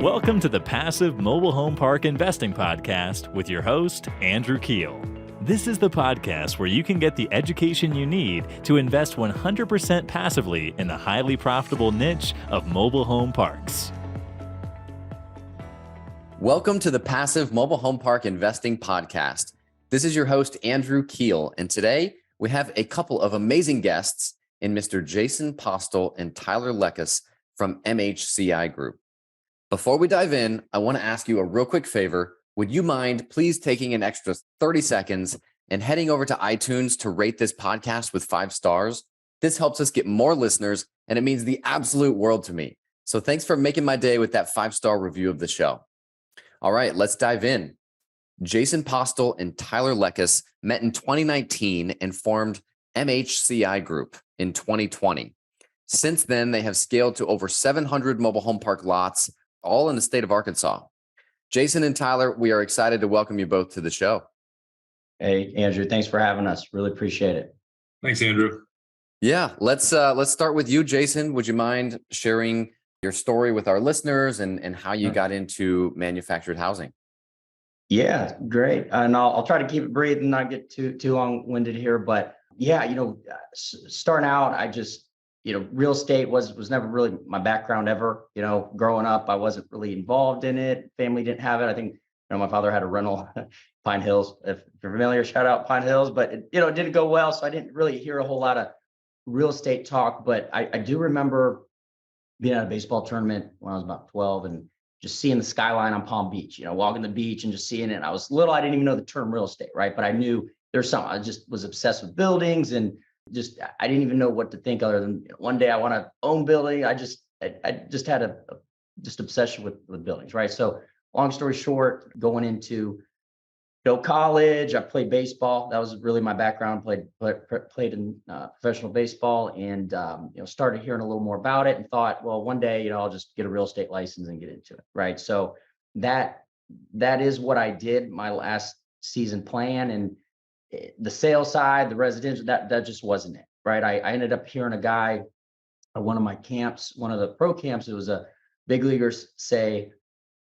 Welcome to the Passive Mobile Home Park Investing Podcast with your host, Andrew Keel. This is the podcast where you can get the education you need to invest 100% passively in the highly profitable niche of mobile home parks. Welcome to the Passive Mobile Home Park Investing Podcast. This is your host, Andrew Keel, and today we have a couple of amazing guests in Mr. Jason Postill and Tyler Lekas from MHCI Group. Before we dive in, I want to ask you a real quick favor. Would you mind please taking an extra 30 seconds and heading over to iTunes to rate this podcast with 5 stars? This helps us get more listeners, and it means the absolute world to me. So thanks for making my day with that 5-star review of the show. All right, let's dive in. Jason Postill and Tyler Lekas met in 2019 and formed MHCI Group in 2020. Since then, they have scaled to over 700 mobile home park lots, all in the state of Arkansas. Jason and Tyler, we are excited to welcome you both to the show. Hey, Andrew, thanks for having us. Really appreciate it. Thanks, Andrew. Yeah, let's start with you, Jason. Would you mind sharing your story with our listeners and how you got into manufactured housing? Yeah, great. And I'll try to keep it brief and not get too long-winded here. But yeah, starting out, I just, real estate was never really my background ever. Growing up, I wasn't really involved in it. Family didn't have it. I think, my father had a rental, Pine Hills. If you're familiar, shout out Pine Hills. But it didn't go well, so I didn't really hear a whole lot of real estate talk. But I do remember being at a baseball tournament when I was about 12 and just seeing the skyline on Palm Beach. Walking the beach and just seeing it. I was little. I didn't even know the term real estate, right? But I knew there's something. I just was obsessed with buildings and I didn't even know what to think other than one day I want to own building. I just had a obsession with buildings, right? So long story short, going into college, I played baseball. That was really my background. Played in professional baseball, and started hearing a little more about it, and thought, well, one day, I'll just get a real estate license and get into it, right? So that is what I did my last season plan, and the sales side, the residential, that just wasn't it, right? I ended up hearing a guy at one of my camps, one of the pro camps. It was a big leaguers say,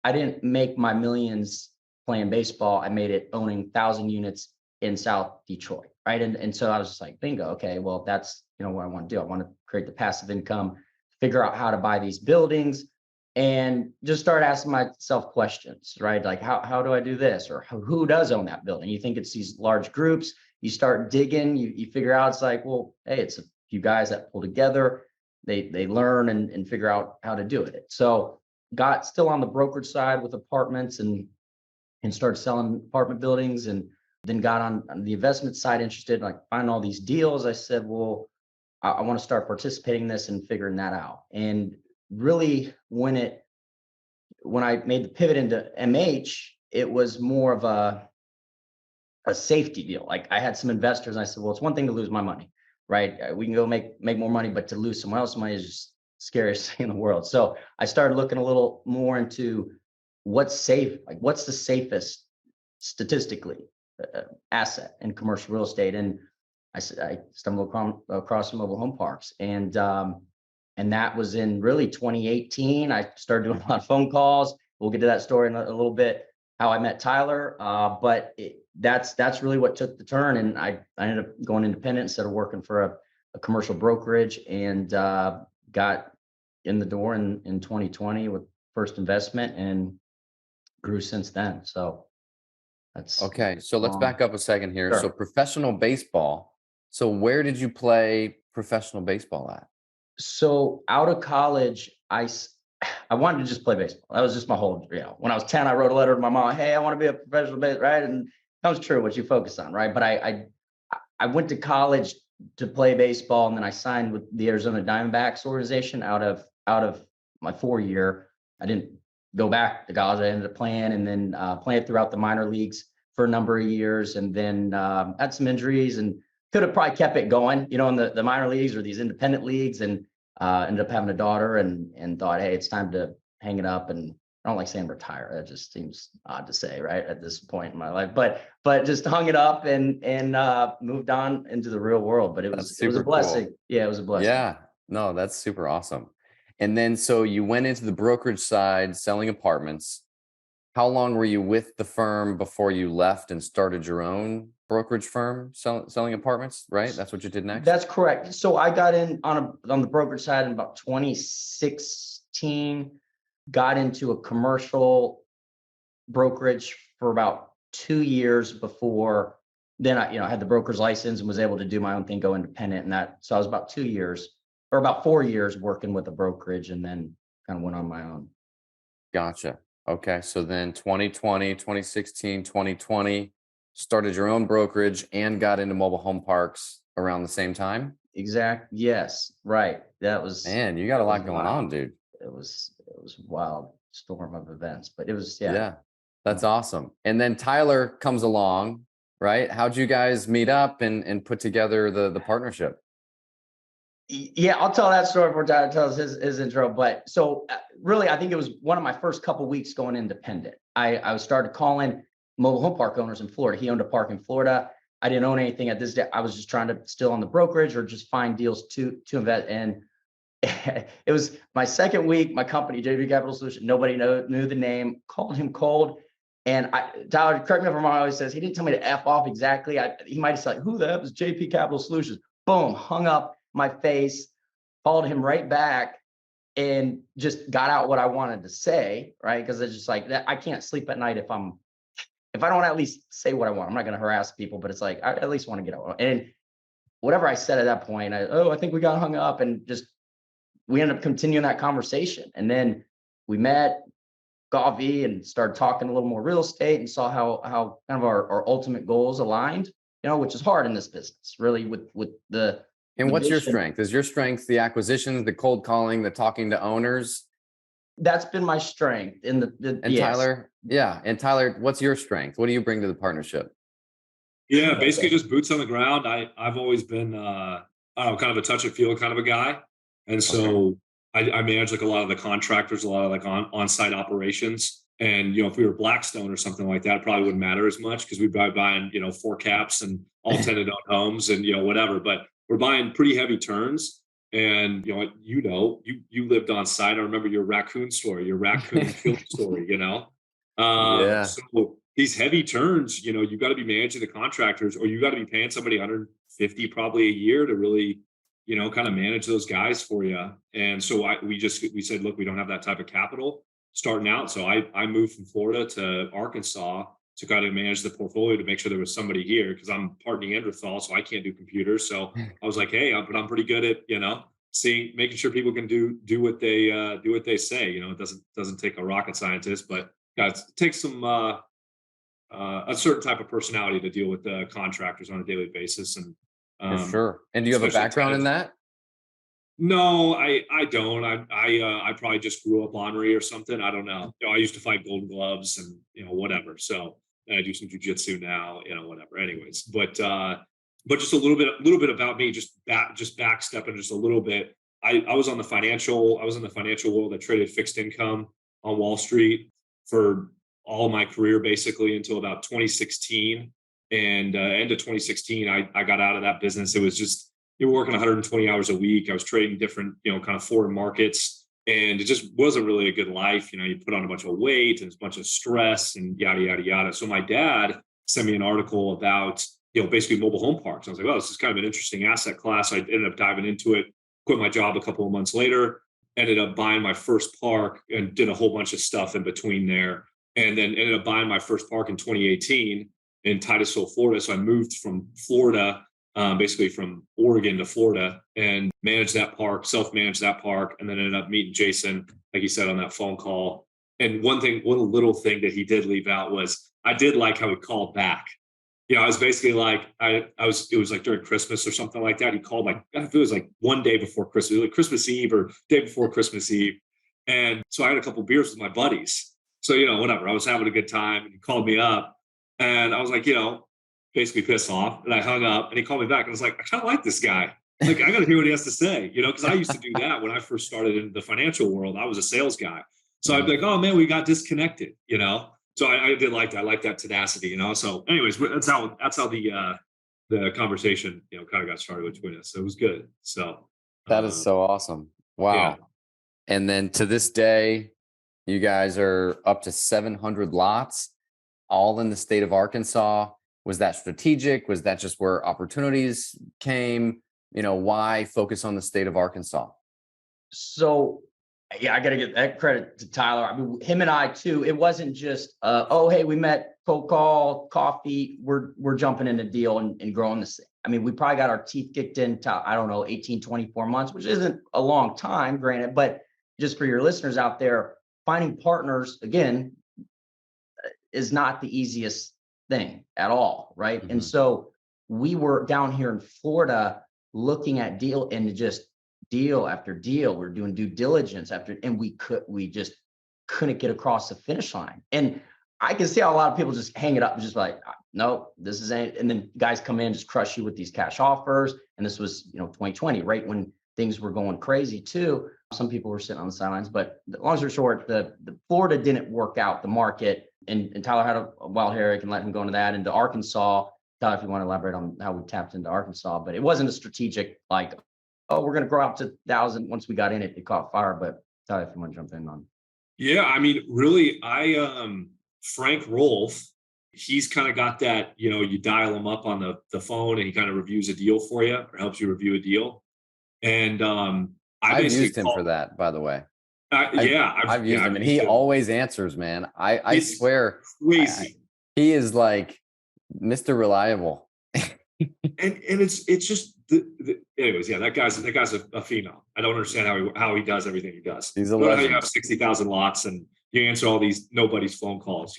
I didn't make my millions playing baseball. I made it owning 1,000 units in South Detroit, right? And so I was just like, bingo. Okay, well, that's what I want to do. I want to create the passive income, figure out how to buy these buildings, and just start asking myself questions, right? Like, how do I do this? Or who does own that building? You think it's these large groups. You start digging. You figure out it's like, well, hey, it's a few guys that pull together. They learn and figure out how to do it. So got still on the brokerage side with apartments and started selling apartment buildings, and then got on the investment side interested in finding all these deals. I said, well, I want to start participating in this and figuring that out. And really when I made the pivot into MH, it was more of a safety deal. Like I had some investors and I said, well, it's one thing to lose my money, right? We can go make more money, but to lose someone else's money is just the scariest thing in the world. So I started looking a little more into what's safe, what's the safest statistically asset in commercial real estate. And I stumbled across mobile home parks, and that was in really 2018. I started doing a lot of phone calls. We'll get to that story in a little bit, how I met Tyler. But that's really what took the turn. And I ended up going independent instead of working for a commercial brokerage, and got in the door in 2020 with first investment and grew since then. So that's okay. So let's back up a second here. Sure. So professional baseball. So where did you play professional baseball at? So out of college, I wanted to just play baseball. That was just my whole, when I was 10, I wrote a letter to my mom, hey, I want to be a professional baseball, right? And that was true, what you focus on, right? But I went to college to play baseball, and then I signed with the Arizona Diamondbacks organization out of my 4-year. I didn't go back to college. I ended up playing, and then playing throughout the minor leagues for a number of years, and then had some injuries and could have probably kept it going, in the minor leagues or these independent leagues, and ended up having a daughter and thought, hey, it's time to hang it up. And I don't like saying retire. That just seems odd to say, right, at this point in my life. But just hung it up and moved on into the real world. But it was a blessing. Cool. Yeah, it was a blessing. Yeah, no, that's super awesome. And then, so you went into the brokerage side selling apartments. How long were you with the firm before you left and started your own brokerage firm selling apartments, right? That's what you did next? That's correct. So I got in on the brokerage side in about 2016, got into a commercial brokerage for about 2 years before then. I had the broker's license and was able to do my own thing, go independent, and that. So I was about 2 years or about 4 years working with a brokerage, and then kind of went on my own. Gotcha. Okay. So then 2020, 2016, 2020, started your own brokerage and got into mobile home parks around the same time. Exact. Yes. Right. That was, Man, you got a lot going wild. on, dude. It was wild storm of events, but it was, Yeah, that's awesome. And then Tyler comes along, right? How'd you guys meet up and put together the partnership? Yeah, I'll tell that story before Tyler tells his intro. But so really, I think it was one of my first couple weeks going independent. I started calling mobile home park owners in Florida. He owned a park in Florida. I didn't own anything at this day. I was just trying to still on the brokerage or just find deals to invest in. It was my second week. My company, JP Capital Solutions, nobody knew the name. Called him cold. And Tyler, correct me if I'm wrong, always says he didn't tell me to F off exactly. He might have said, who the F is JP Capital Solutions? Boom, hung up my face, called him right back, and just got out what I wanted to say, right? Because it's just like that. I can't sleep at night if I don't at least say what I want. I'm not going to harass people, but it's like I at least want to get out. And whatever I said at that point, I think we got hung up, and just we ended up continuing that conversation. And then we met coffee and started talking a little more real estate, and saw how kind of our ultimate goals aligned, which is hard in this business, really, with the. And what's your strength? Is your strength the acquisitions, the cold calling, the talking to owners? That's been my strength in and yes. Tyler, yeah. And Tyler, what's your strength? What do you bring to the partnership? Yeah, basically just boots on the ground. I've always been kind of a touch and feel kind of a guy. And so I manage like a lot of the contractors, a lot of like on-site operations. And, if we were Blackstone or something like that, it probably wouldn't matter as much because we'd be buying, 4 caps and all tenant owned homes and, whatever. But we're buying pretty heavy turns. And, you lived on site. I remember your raccoon story, your raccoon kill story, Yeah. So these heavy turns, you got to be managing the contractors, or you got to be paying somebody 150 probably a year to really, kind of manage those guys for you. And so we said, look, we don't have that type of capital starting out. So I moved from Florida to Arkansas to kind of manage the portfolio to make sure there was somebody here, because I'm part Neanderthal, so I can't do computers. So I was like, hey, but I'm pretty good at, making sure people can do what they say. It doesn't take a rocket scientist, but it takes some a certain type of personality to deal with the contractors on a daily basis. And for sure. And do you have a background in that? No, I don't. I probably just grew up ornery or something. I don't know. I used to fight Golden Gloves and whatever. So and I do some jujitsu now. Whatever. Anyways, but just a little bit about me. Just backstepping just a little bit. I was in the financial world. I traded fixed income on Wall Street for all my career, basically until about 2016. And end of 2016, I got out of that business. It was just, you were working 120 hours a week. I was trading different, kind of foreign markets, and it just wasn't really a good life. You put on a bunch of weight and a bunch of stress and yada, yada, yada. So my dad sent me an article about, basically mobile home parks. I was like, oh, this is kind of an interesting asset class. I ended up diving into it, quit my job a couple of months later, ended up buying my first park and did a whole bunch of stuff in between there. And then ended up buying my first park in 2018 in Titusville, Florida. So I moved from Florida, basically from Oregon to Florida, and managed that park, self-managed that park, and then ended up meeting Jason, like he said on that phone call. And one little thing that he did leave out was I did like how he called back. I was basically like, it was like during Christmas or something like that. He called like, I think it was like one day before Christmas, like Christmas Eve or day before Christmas Eve. And so I had a couple beers with my buddies. So, whatever, I was having a good time, and he called me up, and I was like, basically pissed off, and I hung up, and he called me back, and I was like, I kind of like this guy. Like, I got to hear what he has to say, because I used to do that when I first started in the financial world. I was a sales guy. So I'd be like, oh man, we got disconnected, So I did like that. I like that tenacity, So anyways, that's how the conversation, kind of got started between us. So it was good. So that is so awesome. Wow. Yeah. And then to this day, you guys are up to 700 lots, all in the state of Arkansas. Was that strategic? Was that just where opportunities came? Why focus on the state of Arkansas? So, yeah, I got to give that credit to Tyler. I mean, him and I too. It wasn't just, oh, hey, we met, cold call, coffee. We're jumping in a deal and growing this. I mean, we probably got our teeth kicked into, I don't know, 18, 24 months, which isn't a long time, granted, but just for your listeners out there, finding partners, again, is not the easiest thing at all, right? Mm-hmm. And so we were down here in Florida looking at deal after deal. We're doing due diligence and we just couldn't get across the finish line. And I can see how a lot of people just hang it up and just like, no, this is ain't. And then guys come in, just crush you with these cash offers. And this was, 2020, right when things were going crazy too. Some people were sitting on the sidelines, but long story short, the Florida didn't work out the market. And Tyler had a wild hair. I can let him go into that. Into Arkansas, Tyler, if you want to elaborate on how we tapped into Arkansas, but it wasn't a strategic like, oh, we're going to grow up to 1,000. Once we got in it, it caught fire. But Tyler, if you want to jump in on. Yeah, I mean, really, Frank Rolfe, he's kind of got that, you dial him up on the phone and he kind of reviews a deal for you or helps you review a deal. And I've used him for that, by the way. I've used him and he always answers, man. I swear. Crazy. He is like Mr. Reliable. and it's just anyways, yeah, that guy's a phenom. I don't understand how he does everything he does. He's a legend. You have 60,000 lots and you answer all these nobody's phone calls,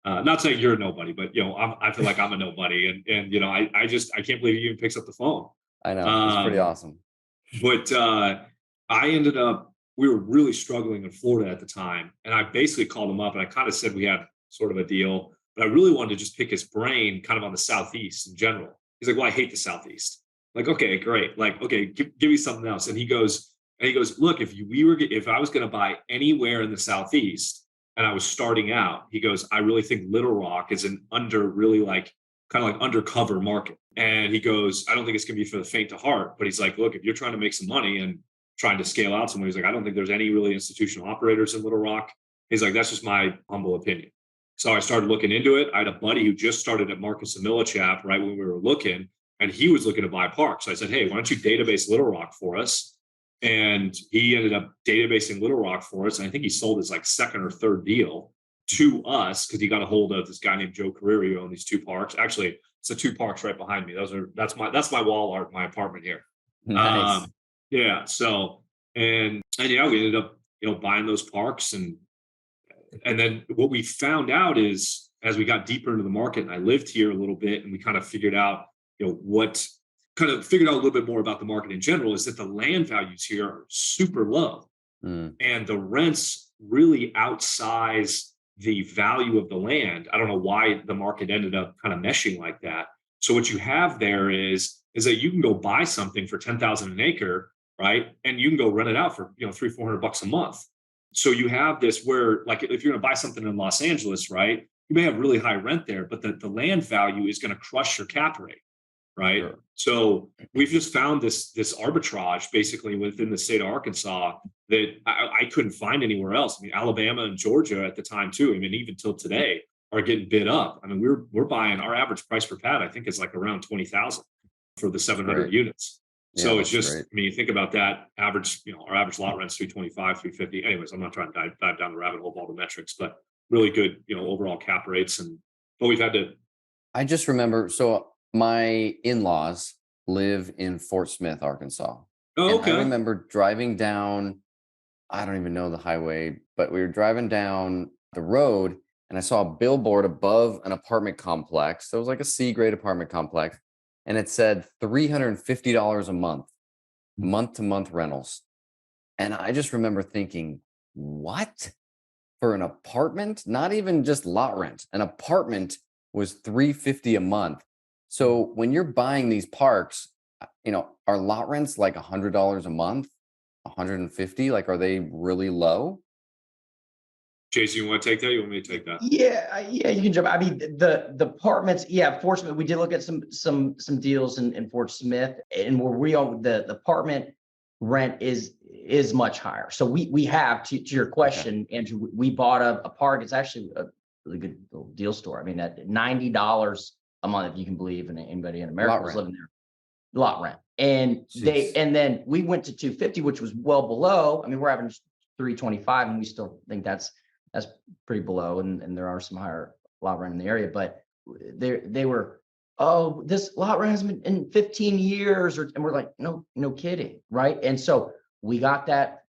not saying you're a nobody, but I feel like I'm a nobody. And I can't believe he even picks up the phone. I know. It's pretty awesome. But I ended up, we were really struggling in Florida at the time. And I basically called him up and I kind of said we had sort of a deal, but I really wanted to just pick his brain kind of on the Southeast in general. He's like, well, I hate the Southeast. Like, okay, great. Like, okay, give me something else. And he goes, look, if I was going to buy anywhere in the Southeast and I was starting out, he goes, I really think Little Rock is an undercover market. And he goes, I don't think it's going to be for the faint of heart, but he's like, look, if you're trying to make some money and trying to scale out somewhere, he's like, I don't think there's any really institutional operators in Little Rock. He's like, that's just my humble opinion. So I started looking into it. I had a buddy who just started at Marcus and Millichap right when we were looking, and he was looking to buy parks. So I said, hey, why don't you database Little Rock for us? And he ended up databasing Little Rock for us. And I think he sold his like second or third deal to us because he got a hold of this guy named Joe Carreri who owned these two parks. Actually, it's the two parks right behind me. That's my wall art, my apartment here. Nice. Yeah. So and yeah, we ended up buying those parks, and then what we found out is as we got deeper into the market, and I lived here a little bit, and we kind of figured out a little bit more about the market in general, is that the land values here are super low, and the rents really outsize the value of the land. I don't know why the market ended up kind of meshing like that. So what you have there is that you can go buy something for $10,000 an acre, right? And you can go rent it out for $300-400 a month. So you have this where, like, if you're going to buy something in Los Angeles, right, you may have really high rent there, but the land value is going to crush your cap rate, right? Sure. So we've just found this arbitrage basically within the state of Arkansas that I couldn't find anywhere else. I mean, Alabama and Georgia at the time too, I mean, even till today, are getting bid up. I mean, we're buying, our average price per pad, I think, is like around 20,000 for the 700 units. So it's just, great. I mean, you think about that average, our average lot rent's 325, 350. Anyways, I'm not trying to dive down the rabbit hole of all the metrics, but really good, overall cap rates. But we've had to. I just remember, so my in-laws live in Fort Smith, Arkansas. Oh, okay. And I remember driving down, I don't even know the highway, but we were driving down the road and I saw a billboard above an apartment complex. So it was like a C-grade apartment complex. And it said $350 a month-to-month rentals. And I just remember thinking, what? For an apartment? Not even just lot rent. An apartment was $350 a month. So when you're buying these parks, are lot rents like $100 a month, $150? Like, are they really low? Jason, you want to take that? You want me to take that? Yeah, you can jump. I mean, the apartments. Yeah, Fort Smith. We did look at some deals in Fort Smith, and where we are, the apartment rent is much higher. So we have to your question, Andrew, we bought a park. It's actually a really good little deal store. I mean, at $90 a month, if you can believe, and anybody in America was living there, lot rent. And then we went to 250, which was well below. I mean, we're having 325, and we still think that's pretty below. And there are some higher lot rent in the area, but they were, oh, this lot rent has been in 15 years, and we're like, no kidding, right? And so we got that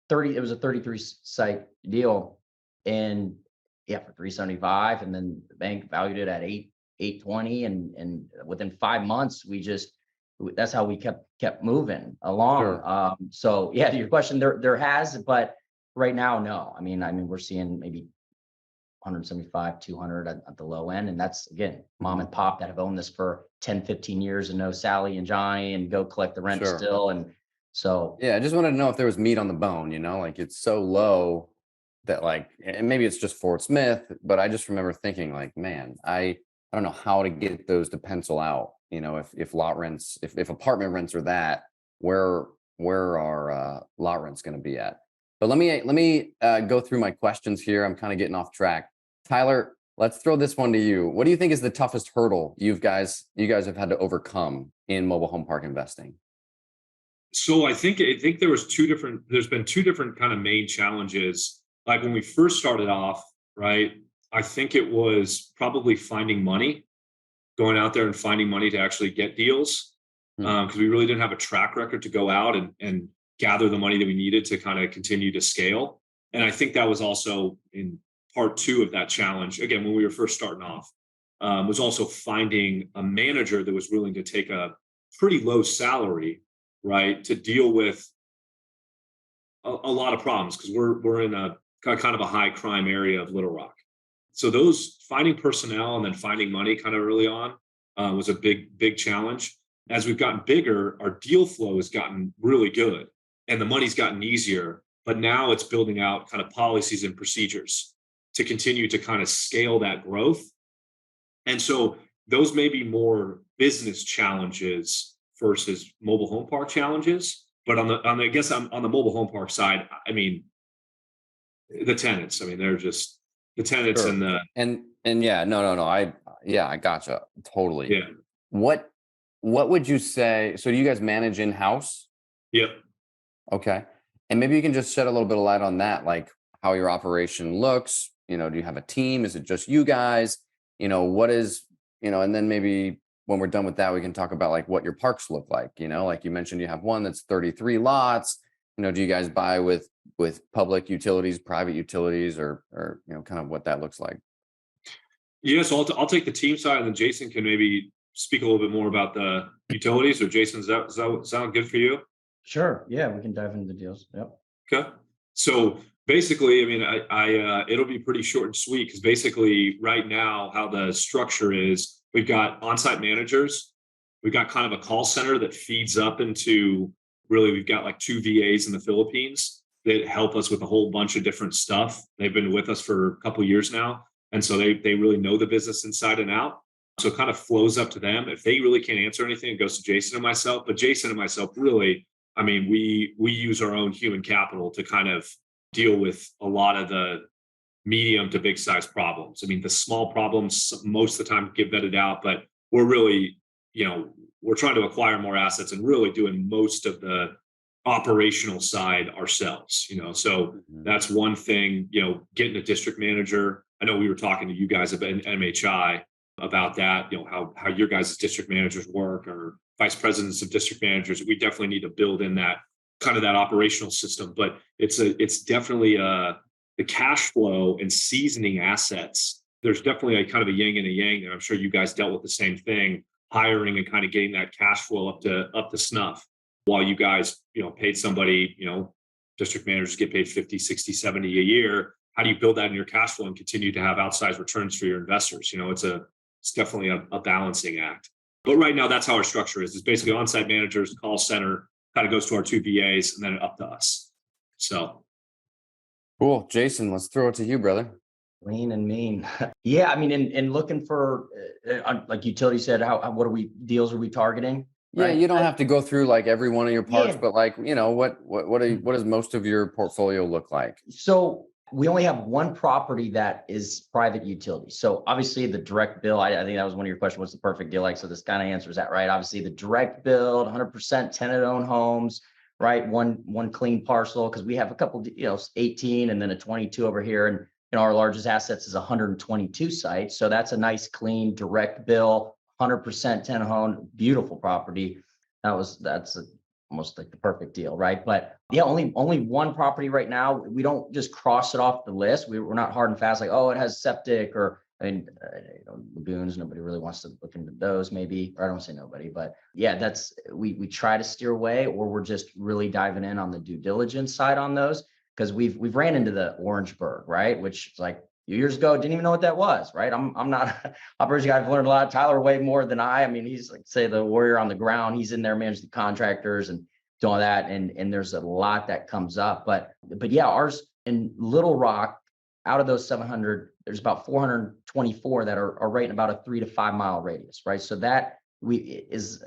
30. It was a 33 site deal, and yeah, for 375, and then the bank valued it at 820, and within 5 months, that's how we kept moving along. Sure. So yeah, to your question, there has, but right now, no. I mean, we're seeing maybe 175, 200 at the low end. And that's, again, mom and pop that have owned this for 10, 15 years and know Sally and Johnny and go collect the rent still. And so, yeah, I just wanted to know if there was meat on the bone, like it's so low that and maybe it's just Fort Smith, but I just remember thinking like, man, I don't know how to get those to pencil out. If lot rents, if apartment rents are that, where are lot rents going to be at? But let me go through my questions here. I'm kind of getting off track. Tyler, let's throw this one to you. What do you think is the toughest hurdle you guys have had to overcome in mobile home park investing? So I think there's been two different kind of main challenges. Like when we first started off, right? I think it was probably finding money, going out there and finding money to actually get deals. Because we really didn't have a track record to go out and gather the money that we needed to kind of continue to scale. And I think that was also in part two of that challenge. Again, when we were first starting off, was also finding a manager that was willing to take a pretty low salary, right, to deal with a lot of problems, because we're in a kind of a high crime area of Little Rock. So those finding personnel and then finding money kind of early on was a big challenge. As we've gotten bigger, our deal flow has gotten really good and the money's gotten easier, but now it's building out kind of policies and procedures to continue to kind of scale that growth. And so those may be more business challenges versus mobile home park challenges. But on the mobile home park side, I mean, the tenants, they're just the tenants. Sure. and yeah, no. I gotcha. Totally. Yeah. What would you say? So do you guys manage in-house? Yep. Okay. And maybe you can just shed a little bit of light on that, like how your operation looks. Do you have a team? Is it just you guys? What is, and then maybe when we're done with that, we can talk about like what your parks look like. Like you mentioned, you have one that's 33 lots. Do you guys buy with public utilities, private utilities, or kind of what that looks like? Yeah, so I'll take the team side, and then Jason can maybe speak a little bit more about the utilities. Or Jason, does that sound good for you? Sure. Yeah, we can dive into the deals. Yep. Okay. So basically, it'll be pretty short and sweet, because basically right now how the structure is, we've got on-site managers. We've got kind of a call center that feeds up into, really, we've got like 2 VAs in the Philippines that help us with a whole bunch of different stuff. They've been with us for a couple of years now. And so they really know the business inside and out. So it kind of flows up to them. If they really can't answer anything, it goes to Jason and myself. But Jason and myself really, we use our own human capital to kind of deal with a lot of the medium to big size problems. The small problems most of the time get vetted out, but we're really, we're trying to acquire more assets and really doing most of the operational side ourselves, so that's one thing, getting a district manager. I know we were talking to you guys about MHI about that, how your guys' district managers work, or vice presidents of district managers. We definitely need to build in that kind of that operational system, but it's definitely the cash flow and seasoning assets. There's definitely a kind of a yin and a yang, and I'm sure you guys dealt with the same thing, hiring and kind of getting that cash flow up to snuff, while you guys, paid somebody, district managers get paid 50, 60, 70 a year. How do you build that in your cash flow and continue to have outsized returns for your investors? It's definitely a balancing act. But right now, that's how our structure is. It's basically on-site managers, call center, kind of goes to our 2 VAs, and then up to us. So. Cool. Jason, let's throw it to you, brother. Lean and mean. Yeah. And looking for, like utility said, what deals are we targeting? Yeah, right? you don't have to go through like every one of your parks, Yeah. but like, what does most of your portfolio look like? So we only have one property that is private utility. So obviously the direct bill, I think that was one of your questions, what's the perfect deal like? So this kind of answers that, right? Obviously the direct build, 100% tenant owned homes, right? One clean parcel, because we have a couple, 18 and then a 22 over here. And our largest assets is 122 sites. So that's a nice, clean, direct bill, 100% tenant owned, beautiful property. That's almost like the perfect deal, right? But yeah, only one property right now. We don't just cross it off the list. We're not hard and fast like, oh, it has septic or lagoons. Nobody really wants to look into those, maybe. Or I don't say nobody, but yeah, that's we try to steer away, or we're just really diving in on the due diligence side on those, because we've ran into the Orangeburg, right? Which is like years ago, didn't even know what that was, right? I'm not operations guy. I've learned a lot. Tyler way more than I mean, he's like, say, the warrior on the ground. He's in there managing the contractors and doing all that. And there's a lot that comes up. But yeah, ours in Little Rock, out of those 700, there's about 424 that are right in about a 3 to 5 mile radius, right? So that it's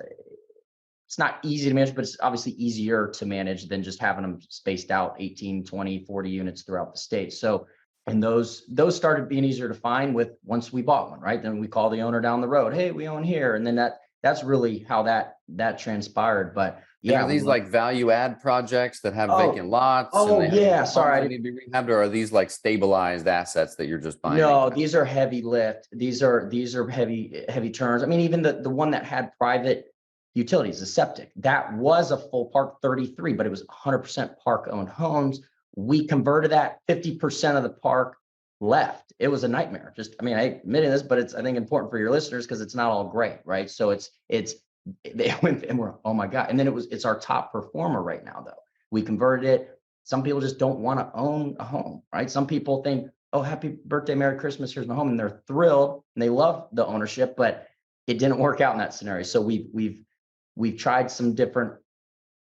not easy to manage, but it's obviously easier to manage than just having them spaced out 18, 20, 40 units throughout the state. So, and those started being easier to find once we bought one, right? Then we call the owner down the road, hey, we own here. And then that's really how that transpired. But And yeah, are these like value add projects that have vacant lots? Oh, and they yeah. have Sorry, homes that need to be rehabbed, or are these like stabilized assets that you're just buying? No, these are heavy lift. These are heavy turns. I mean, even the one that had private utilities, the septic, that was a full park 33, but it was 100% park owned homes. We converted that. 50% of the park left. It was a nightmare. I admit this, but it's, I think, important for your listeners because it's not all great, right? So they went and we're, oh my God. And then it's our top performer right now, though. We converted it. Some people just don't want to own a home, right? Some people think, oh, happy birthday, Merry Christmas, here's my home. And they're thrilled and they love the ownership, but it didn't work out in that scenario. So we've tried some different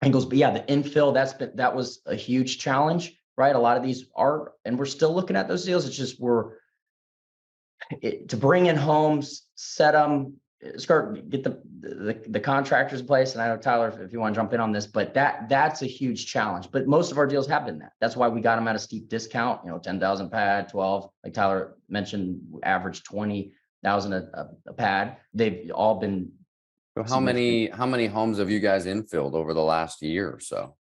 angles, but yeah, the infill, that was a huge challenge, right? A lot of these are, and we're still looking at those deals. It's just to bring in homes, set them, get the contractors in place. And I know, Tyler, if you want to jump in on this, but that's a huge challenge. But most of our deals have been that. That's why we got them at a steep discount, 10,000 pad, 12, like Tyler mentioned, average 20,000 a pad. They've all been. So how many homes have you guys infilled over the last year or so?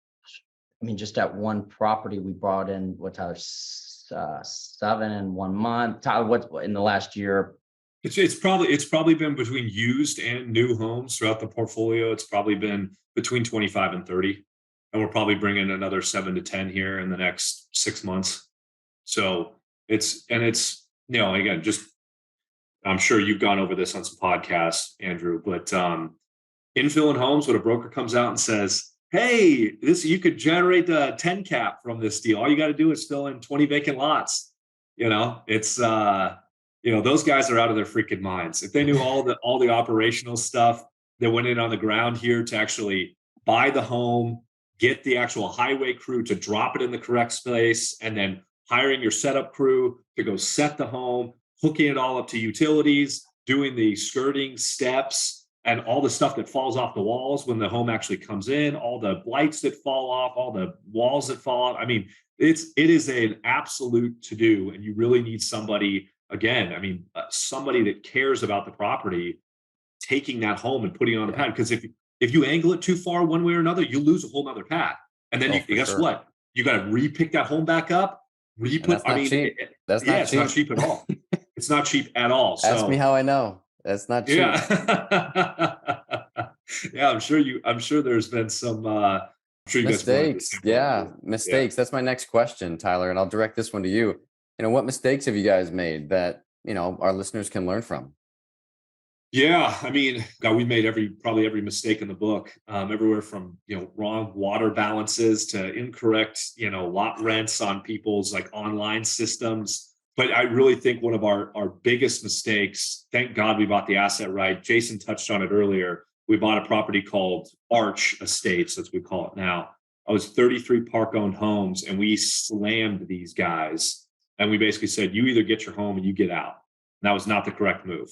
I mean, just at one property, we brought in Tyler, 7 in 1 month. Tyler, what in the last year? It's probably been between used and new homes throughout the portfolio. It's probably been between 25 and 30, and we're probably bringing another 7 to 10 here in the next 6 months. So it's again, just, I'm sure you've gone over this on some podcasts, Andrew, but infill in homes, when a broker comes out and says, hey, you could generate the 10 cap from this deal. All you got to do is fill in 20 vacant lots. It's those guys are out of their freaking minds. If they knew all the operational stuff that went in on the ground here to actually buy the home, get the actual highway crew to drop it in the correct space, and then hiring your setup crew to go set the home, hooking it all up to utilities, doing the skirting steps and all the stuff that falls off the walls when the home actually comes in, all the lights that fall off, all the walls that fall off. I mean, it is an absolute to-do, and you really need somebody, again, somebody that cares about the property, taking that home and putting it on the pad. Because if you angle it too far one way or another, you lose a whole nother pad. And then guess what? You got to re-pick that home back up, That's not cheap. It's not cheap at all. It's not cheap at all. So, ask me how I know. That's not cheap. Yeah. Yeah, I'm sure there's been some mistakes. Mistakes. That's my next question, Tyler, and I'll direct this one to you. What mistakes have you guys made that our listeners can learn from? Yeah, God, we made probably every mistake in the book, everywhere from wrong water balances to incorrect lot rents on people's like online systems. But I really think one of our biggest mistakes, thank God we bought the asset right. Jason touched on it earlier. We bought a property called Arch Estates, as we call it now. I was 33 park-owned homes, and we slammed these guys. And we basically said, you either get your home and you get out. And that was not the correct move,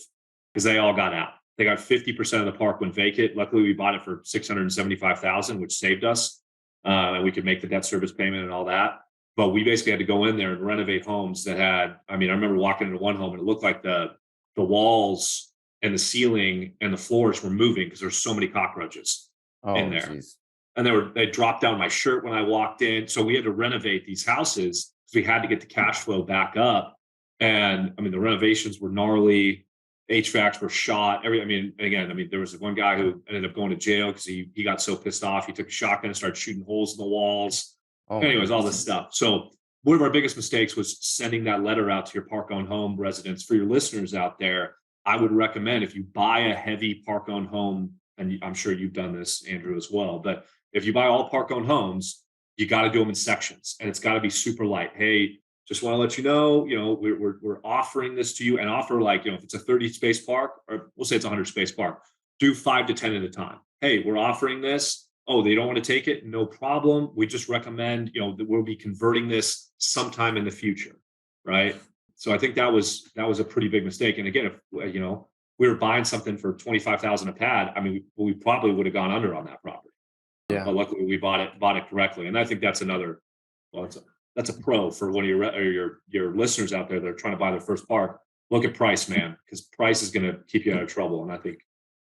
because they all got out. They got 50% of the park went vacant. Luckily, we bought it for $675,000, which saved us. And we could make the debt service payment and all that. But we basically had to go in there and renovate homes that had, I remember walking into one home and it looked like the walls and the ceiling and the floors were moving because there's so many cockroaches in there. Geez. And they dropped down my shirt when I walked in. So we had to renovate these houses because we had to get the cash flow back up. And the renovations were gnarly. HVACs were shot. There was one guy who ended up going to jail because he got so pissed off. He took a shotgun and started shooting holes in the walls. Anyways, all this stuff. So one of our biggest mistakes was sending that letter out to your park-owned home residents. For your listeners out there, I would recommend if you buy a heavy park-owned home, and I'm sure you've done this, Andrew, as well, but if you buy all park-owned homes, you got to do them in sections, and it's got to be super light. Hey, just want to let you know, we're offering this to you, and offer if it's a 30 space park, or we'll say it's a 100 space park, do 5 to 10 at a time. Hey, we're offering this. Oh, they don't want to take it? No problem. We just recommend, that we'll be converting this sometime in the future, right? So I think that was a pretty big mistake. And again, if we were buying something for $25,000 a pad, we probably would have gone under on that property. Yeah. But luckily, we bought it correctly. And I think that's that's a pro for one of your listeners out there that are trying to buy their first park. Look at price, man, because price is going to keep you out of trouble. And I think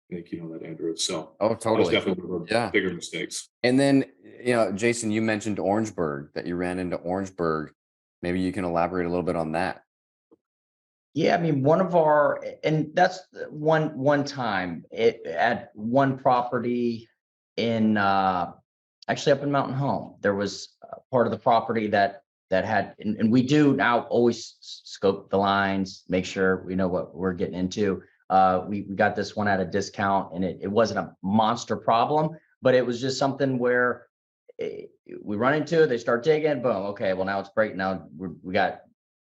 you know that, Andrew. So totally. That was definitely one of the bigger mistakes. And then, Jason, you mentioned Orangeburg, that you ran into Orangeburg. Maybe you can elaborate a little bit on that. Yeah, and that's one time at one property in actually up in Mountain Home. There was part of the property that had, and we do now always scope the lines, make sure we know what we're getting into. We got this one at a discount, and it wasn't a monster problem, but it was just something where we run into it, they start digging, boom, okay, well now it's break. Now we got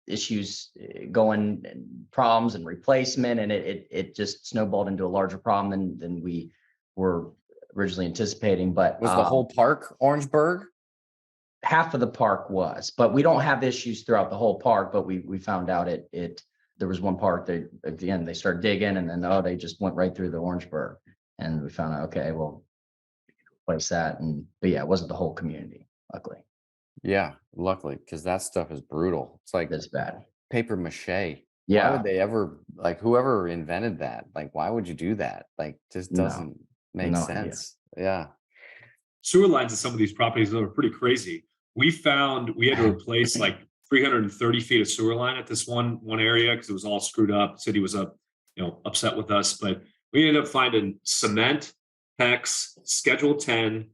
issues going, and problems and replacement, and it just snowballed into a larger problem than we were originally anticipating. But was the whole park Orangeburg? Half of the park was, but we don't have issues throughout the whole park. But we found out there was one part that at the end they started digging, and then they just went right through the Orangeburg, and we found out, okay, well, we can replace that. But yeah, it wasn't the whole community, luckily. Yeah, luckily, because that stuff is brutal. It's like it's bad. Paper mache. Yeah. Why would they ever, whoever invented that? Why would you do that? Just doesn't make sense. Idea. Yeah. Sewer lines in some of these properties are pretty crazy. We had to replace 330 feet of sewer line at this one area because it was all screwed up. The city was upset with us, but we ended up finding cement, PEX, Schedule 10,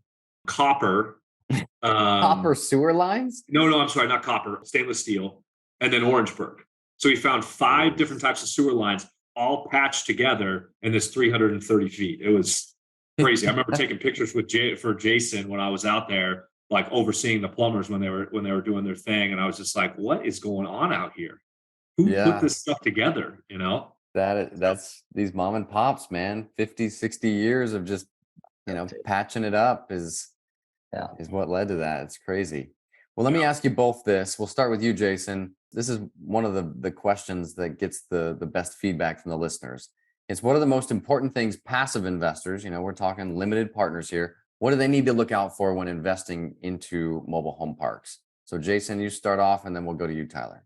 copper. Copper sewer lines? No, I'm sorry, not copper, stainless steel, and then Orangeburg. So we found 5 different types of sewer lines all patched together in this 330 feet. It was crazy. I remember taking pictures for Jason when I was out there, overseeing the plumbers when they were doing their thing, and I was just like, "What is going on out here? Who put this stuff together?" That's these mom and pops, man. 50, 60 years of just patching it up is what led to that. It's crazy. Well, let me ask you both this. We'll start with you, Jason. This is one of the questions that gets the best feedback from the listeners. It's what are the most important things passive investors, we're talking limited partners here, what do they need to look out for when investing into mobile home parks? So Jason, you start off, and then we'll go to you, Tyler.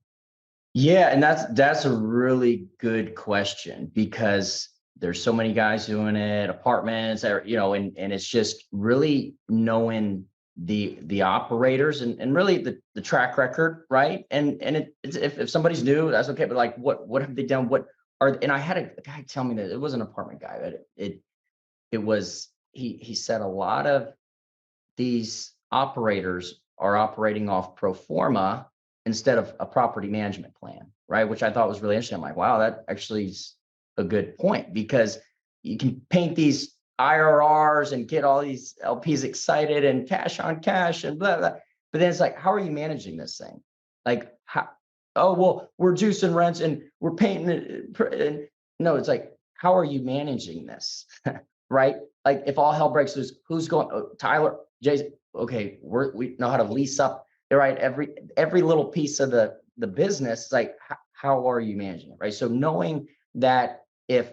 Yeah, and that's a really good question, because there's so many guys doing it, apartments, and it's just really knowing the operators and really the track record, right? And if somebody's new, that's okay. But what have they done? And I had a guy tell me that it was an apartment guy, but it was he said a lot of these operators are operating off pro forma instead of a property management plan, right? Which I thought was really interesting. I'm like, wow, that actually is a good point, because you can paint these IRRs and get all these LPs excited and cash on cash and blah, blah. But then it's like, how are you managing this thing? We're juicing rents and we're painting it. And no, it's like, how are you managing this? Right? If all hell breaks loose, who's going? Tyler, Jason. Okay, we know how to lease up. Right? Every little piece of the business. It's like, how are you managing it? Right? So knowing that if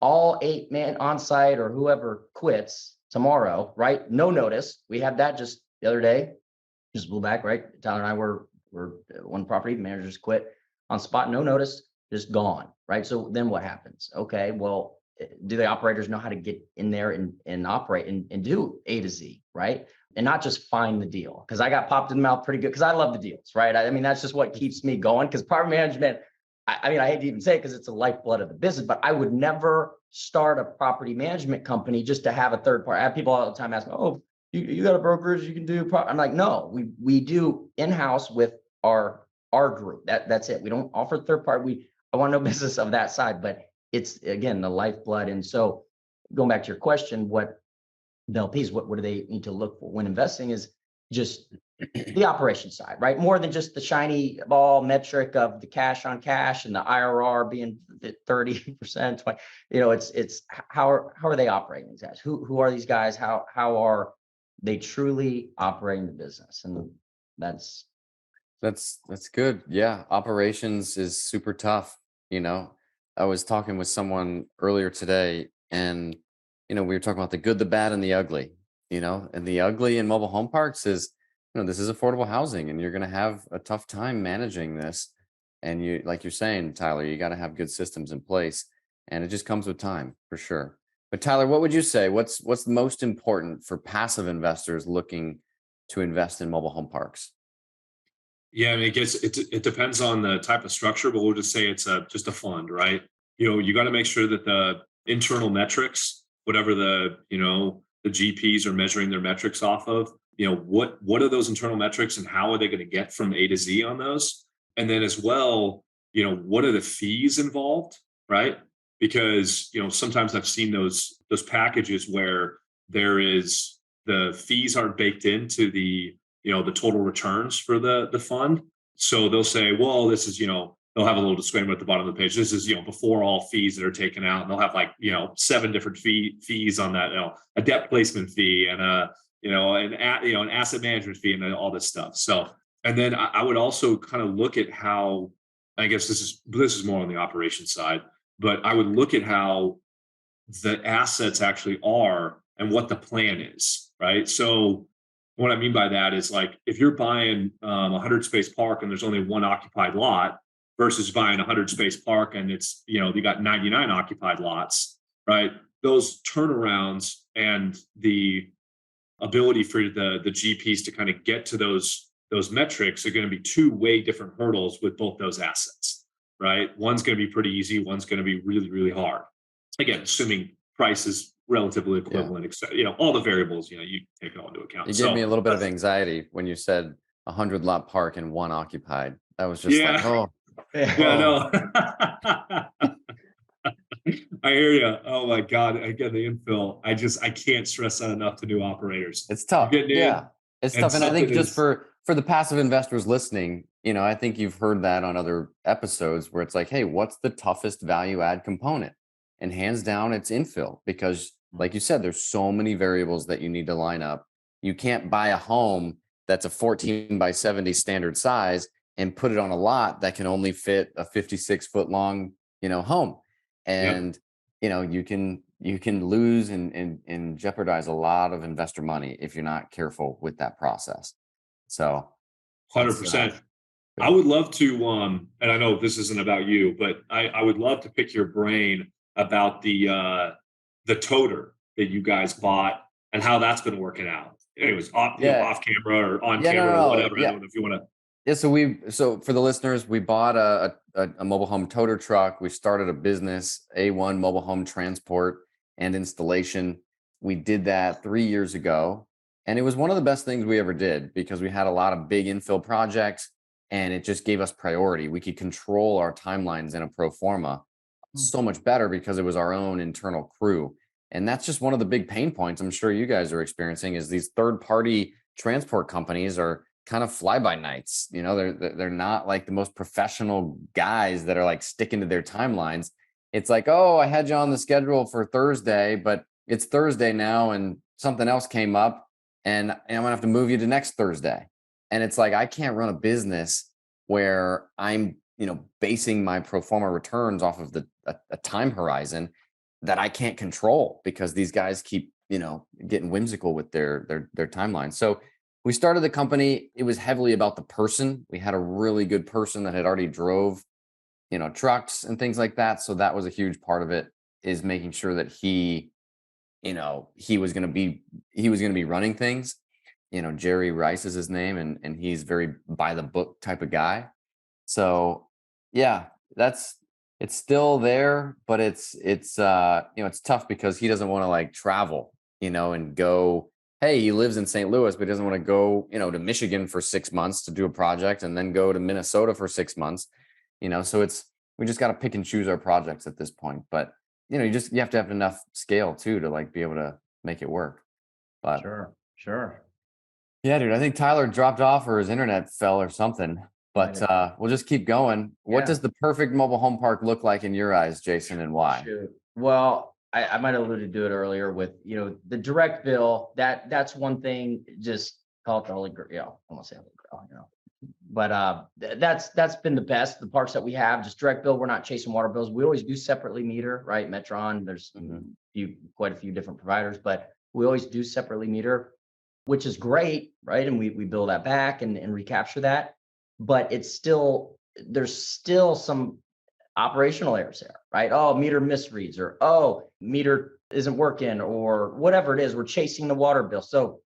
all 8 men on site or whoever quits tomorrow, right? No notice. We had that just the other day, just blew back, right? Tyler and I were one property managers quit on spot, no notice, just gone, right? So then what happens? Okay, well, do the operators know how to get in there and operate and do A to Z, right? And not just find the deal. Because I got popped in the mouth pretty good because I love the deals, right? I mean, that's just what keeps me going. Because property management, I mean, I hate to even say it because it's the lifeblood of the business, but I would never start a property management company just to have a third party. I have people all the time asking, "Oh, you got a brokerage you can do?" I'm like, no, we do in-house with our group. That's it. We don't offer third party. I want no business of that side, but it's again the lifeblood. And so going back to your question, what the LPs, what do they need to look for when investing is just the operation side, right? More than just the shiny ball metric of the cash on cash and the IRR being 30%, 20, it's how are they operating these guys? Who are these guys? How are they truly operating the business? And that's good. Yeah. Operations is super tough. I was talking with someone earlier today and, we were talking about the good, the bad, and the ugly, and the ugly in mobile home parks is, this is affordable housing and you're going to have a tough time managing this. And you, like you're saying, Tyler, you got to have good systems in place and it just comes with time for sure. But Tyler, what would you say? What's most important for passive investors looking to invest in mobile home parks? Yeah, I mean, it depends on the type of structure, but we'll just say it's just a fund, right? You got to make sure that the internal metrics, whatever the GPs are measuring their metrics off of, what are those internal metrics and how are they going to get from A to Z on those? And then as well, what are the fees involved, right? Because, sometimes I've seen those packages where the fees aren't baked into the total returns for the fund. So they'll say, well, this is, they'll have a little disclaimer at the bottom of the page. This is, before all fees that are taken out. And they'll have 7 different fees on that, a debt placement fee and an asset management fee and all this stuff. So, and then I would also kind of look at how, I guess this is more on the operation side, but I would look at how the assets actually are and what the plan is, right? So what I mean by that is if you're buying a 100 space park and there's only one occupied lot versus buying a 100 space park and it's, you got 99 occupied lots, right? Those turnarounds and the ability for the GPs to kind of get to those metrics are going to be 2 way different hurdles with both those assets, right? One's going to be pretty easy. One's going to be really, really hard. Again, assuming price is relatively equivalent, all the variables, you take it all into account. You gave me a little bit of anxiety when you said 100 lot park and 1 occupied. That was just no. I hear you. Oh my God. Again, the infill. I can't stress that enough to new operators. It's tough. Yeah. It's tough. And I think just for the passive investors listening, I think you've heard that on other episodes where it's hey, what's the toughest value add component? And hands down, it's infill because like you said, there's so many variables that you need to line up. You can't buy a home that's a 14 by 70 standard size and put it on a lot that can only fit a 56-foot long, home. And, you can lose and jeopardize a lot of investor money if you're not careful with that process. So 100%. I would love to, and I know this isn't about you, but I would love to pick your brain about the toter that you guys bought and how that's been working out. Anyways, off camera or on camera or whatever. I don't know if you want to. Yeah, so for the listeners, we bought a mobile home toter truck. We started a business, A1 Mobile Home Transport and Installation. We did that 3 years ago, and it was one of the best things we ever did because we had a lot of big infill projects, and it just gave us priority. We could control our timelines in a pro forma so much better because it was our own internal crew. And that's just one of the big pain points I'm sure you guys are experiencing is these third-party transport companies are kind of fly-by-nights. They're not like the most professional guys that are sticking to their timelines. It's oh, I had you on the schedule for Thursday, but it's Thursday now and something else came up and I'm gonna have to move you to next Thursday. And it's I can't run a business where I'm, basing my pro forma returns off of a time horizon. that I can't control because these guys keep, getting whimsical with their timeline. So we started the company. It was heavily about the person. We had a really good person that had already drove, trucks and things like that. So that was a huge part of it, is making sure that he was going to be running things. Jerry Rice is his name, and he's very by the book type of guy. So yeah, it's still there, but it's tough because he doesn't want to like travel, and go, hey, he lives in St. Louis, but he doesn't want to go, to Michigan for 6 months to do a project and then go to Minnesota for 6 months, so we just got to pick and choose our projects at this point. But, you have to have enough scale too, to like be able to make it work. But Sure. Yeah, dude, I think Tyler dropped off or his internet fell or something, but we'll just keep going. What does the perfect mobile home park look like in your eyes, Jason, and why? Shoot. Well, I might have alluded to it earlier with, the direct bill, that's one thing, just call it the holy grail. I won't say holy grail, but that's been the best. The parks that we have, just direct bill. We're not chasing water bills. We always do separately meter, right? Metron, there's quite a few different providers, but we always do separately meter, which is great, right? And we bill that back and recapture that, but there's still some operational errors there, right? Oh, meter misreads, or oh, meter isn't working, or whatever it is. We're chasing the water bill. So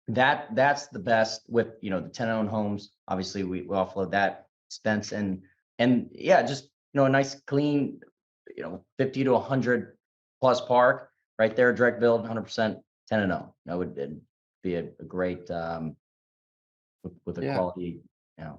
that's the best with, the tenant-owned homes. Obviously, we offload that expense, and yeah, just a nice clean, 50 to 100 plus park right there, direct build, 100% tenant-owned. It'd be a great with a quality,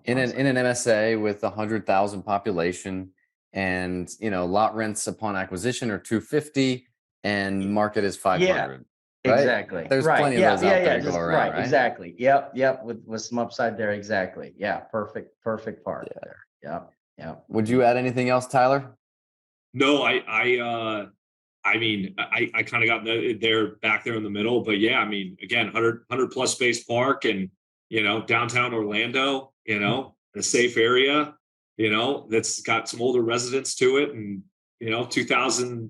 in an MSA with 100,000 population, and lot rents upon acquisition are $250 and market is $500. Yeah, right? Exactly. There's plenty of those out there to go around, right? Exactly. Yep. With some upside there. Exactly. Yeah. Perfect part there. Yep. Would you add anything else, Tyler? No, I mean, I kind of got there back there in the middle, but yeah, I mean, again, 100 plus space park, and, downtown Orlando, a safe area, that's got some older residents to it, and, 2000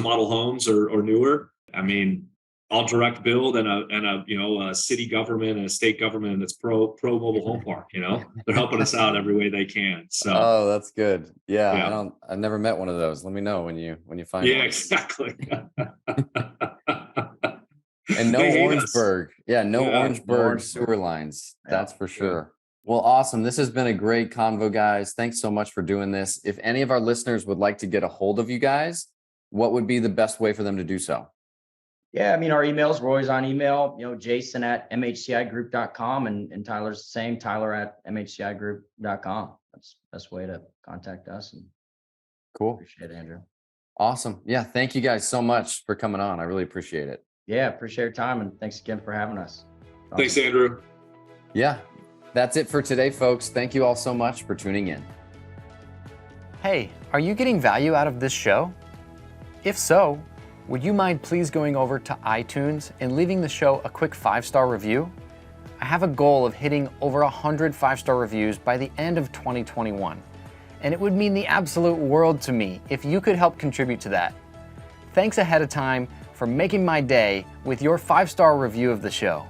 model homes or newer. I mean, all direct build, and a city government and a state government that's pro mobile home park. They're helping us out every way they can. So oh, that's good. Yeah. I've never met one of those. Let me know when you find one. Yeah, exactly. And no Orangeburg. Yeah, no Orangeburg sewer lines. That's for sure. Well, awesome. This has been a great convo, guys. Thanks so much for doing this. If any of our listeners would like to get a hold of you guys, what would be the best way for them to do so? Yeah, I mean, our emails, we're always on email, Jason at MHCIGroup.com, and Tyler's the same, Tyler at MHCIGroup.com. That's the best way to contact us. And cool. Appreciate it, Andrew. Awesome. Yeah. Thank you guys so much for coming on. I really appreciate it. Yeah, appreciate your time, and thanks again for having us. Awesome. Thanks, Andrew. Yeah, that's it for today, folks. Thank you all so much for tuning in. Hey, are you getting value out of this show? If so, would you mind please going over to iTunes and leaving the show a quick 5-star review? I have a goal of hitting over 100 5-star reviews by the end of 2021, and it would mean the absolute world to me if you could help contribute to that. Thanks ahead of time for making my day with your 5-star review of the show.